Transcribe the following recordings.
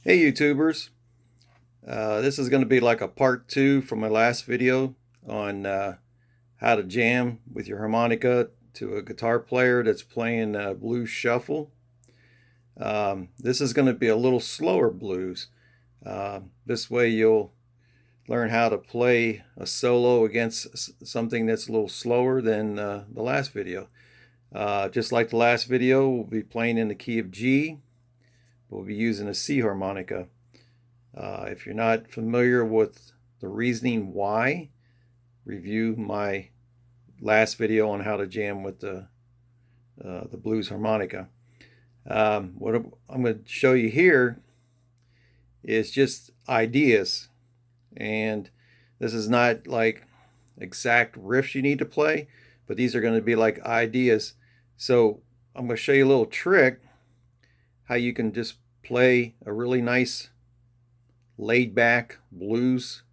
Hey YouTubers, this is going to be like a part 2 from my last video on how to jam with your harmonica to a guitar player that's playing blues shuffle. This is going to be a little slower blues. This way you'll learn how to play a solo against something that's a little slower than the last video. Just like the last video, we'll be playing in the key of G. We'll be using a C harmonica. If you're not familiar with the reasoning why, review my last video on how to jam with the blues harmonica. What I'm going to show you here is just ideas, and this is not like exact riffs you need to play, but these are going to be like ideas. So I'm going to show you a little trick how you can just play a really nice laid back blues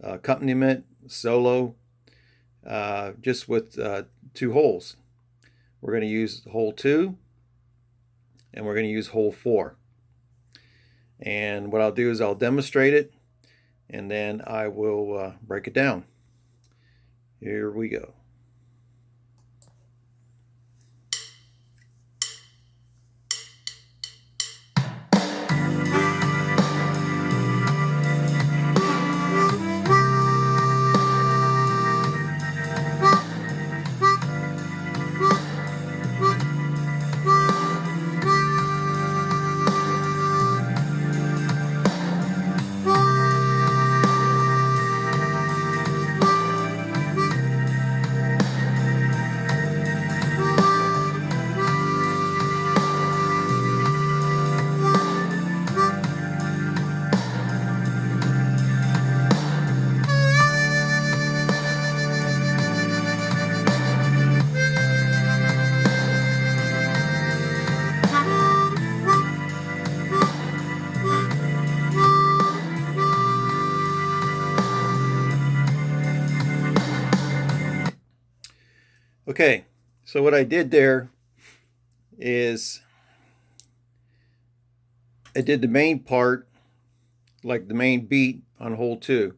accompaniment solo just with 2 holes. We're going to use hole 2 and we're going to use hole 4. And what I'll do is I'll demonstrate it and then I will break it down. Here we go. Okay, so what I did there is I did the main part, like the main beat on hole 2.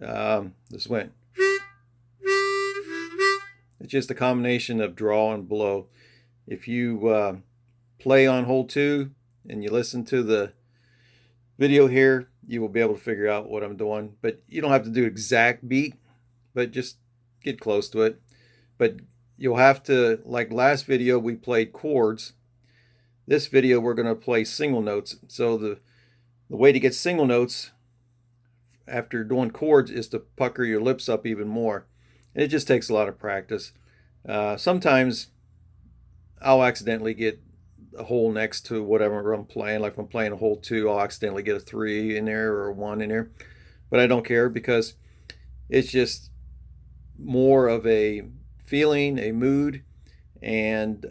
This went. It's just a combination of draw and blow. If you play on hole 2 and you listen to the video here, you will be able to figure out what I'm doing. But you don't have to do exact beat, but just get close to it. But you'll have to, like last video we played chords. This video we're going to play single notes. So the way to get single notes after doing chords is to pucker your lips up even more. And it just takes a lot of practice. Sometimes I'll accidentally get a hole next to whatever I'm playing. Like if I'm playing a hole 2, I'll accidentally get a 3 in there or a 1 in there. But I don't care because it's just more of a feeling, a mood, and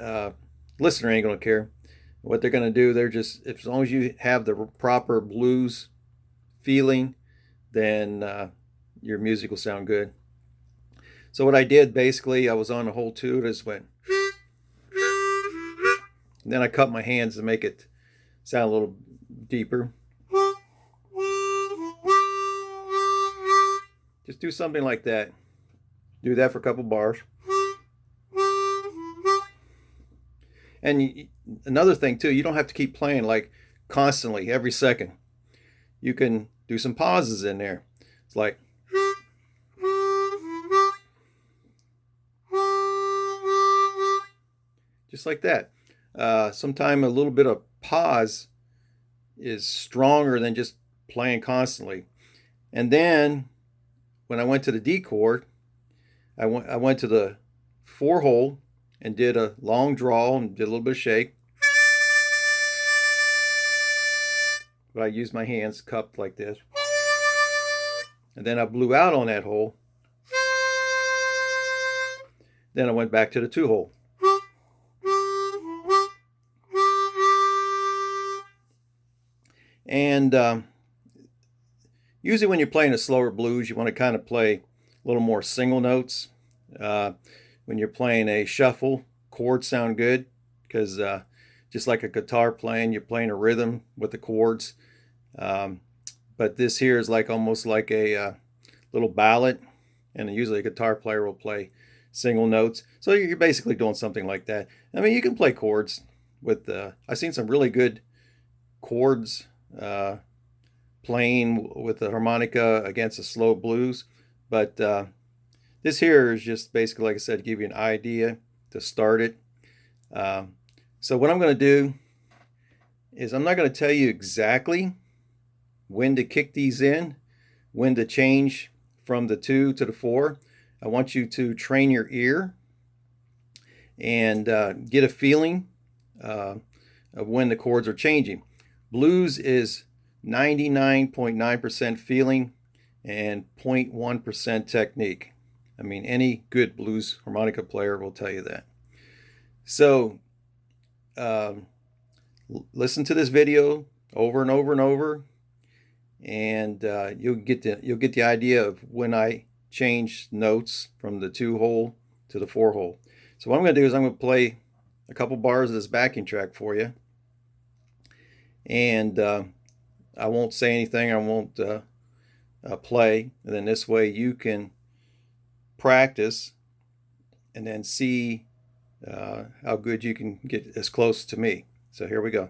listener ain't gonna care what they're gonna do. They're just, as long as you have the proper blues feeling, then your music will sound good. So what I did basically, I was on a hole 2, it just went, and then I cut my hands to make it sound a little deeper. Just do something like that. Do that for a couple bars. And another thing too, you don't have to keep playing like constantly every second. You can do some pauses in there. It's like just like that. Sometimes a little bit of pause is stronger than just playing constantly. And then when I went to the D chord, I went to the 4 hole and did a long draw and did a little bit of shake. But I used my hands cupped like this. And then I blew out on that hole. Then I went back to the 2 hole. And usually when you're playing a slower blues, you want to kind of play a little more single notes. When you're playing a shuffle, chords sound good because just like a guitar playing, you're playing a rhythm with the chords. Um, but this here is like almost like a little ballad, and usually a guitar player will play single notes. So you're basically doing something like that. I mean, you can play chords with. I've seen some really good chords playing with the harmonica against a slow blues, but this here is just basically, like I said, to give you an idea to start it. Um, so what I'm going to do is I'm not going to tell you exactly when to kick these in, when to change from the 2 to the 4. I want you to train your ear and get a feeling of when the chords are changing. Blues is 99.9% feeling and 0.1% technique. I mean, any good blues harmonica player will tell you that. So um, listen to this video over and over and over, and you'll get the idea of when I change notes from the 2-hole to the 4-hole. So what I'm going to do is I'm going to play a couple bars of this backing track for you, and I won't say anything. I won't play, and then this way you can practice and then see how good you can get as close to me. So here we go.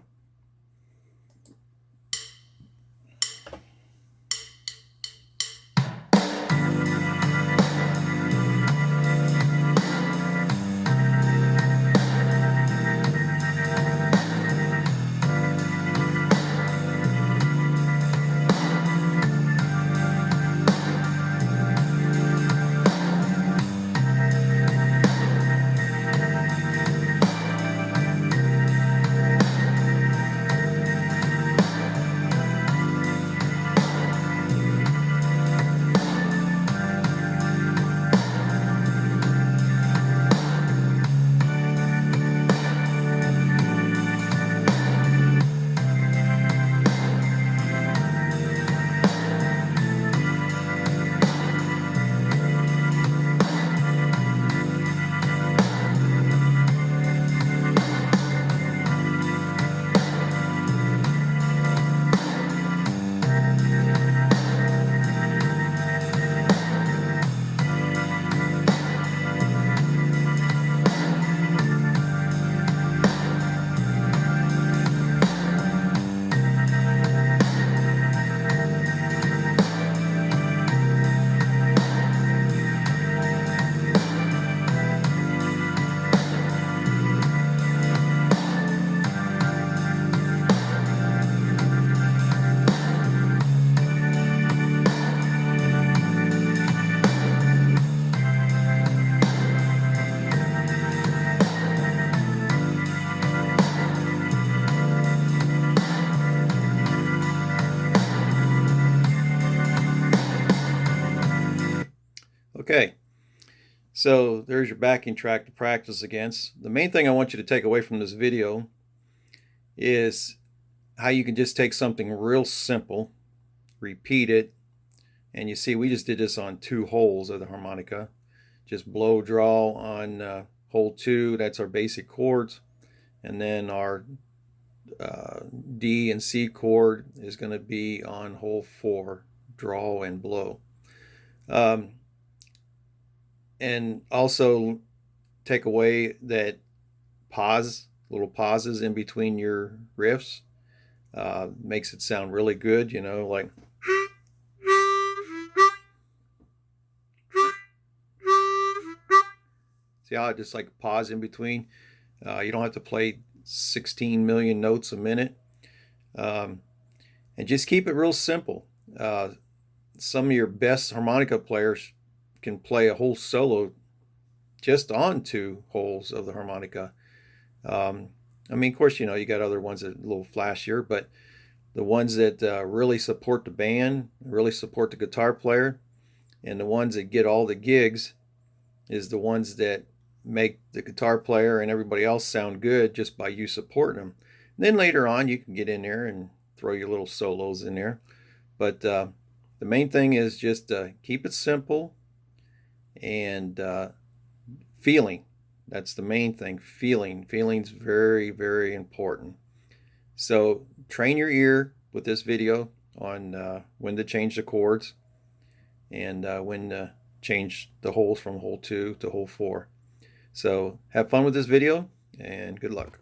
Okay, so there's your backing track to practice against. The main thing I want you to take away from this video is how you can just take something real simple, repeat it, and you see we just did this on 2 holes of the harmonica. Just blow draw on hole 2, that's our basic chords, and then our D and C chord is going to be on hole 4, draw and blow. And also take away that pause, little pauses in between your riffs. Makes it sound really good, you know, like. See how I just like pause in between? You don't have to play 16 million notes a minute. And just keep it real simple. Some of your best harmonica players can play a whole solo just on 2 holes of the harmonica. I mean, of course, you know, you got other ones that are a little flashier, but the ones that really support the band, really support the guitar player, and the ones that get all the gigs is the ones that make the guitar player and everybody else sound good just by you supporting them. And then later on, you can get in there and throw your little solos in there. But the main thing is just keep it simple and feeling. That's the main thing. Feeling's very, very important. So train your ear with this video. on when to change the chords and when to change the holes from hole 2 to hole 4. So have fun with this video and good luck.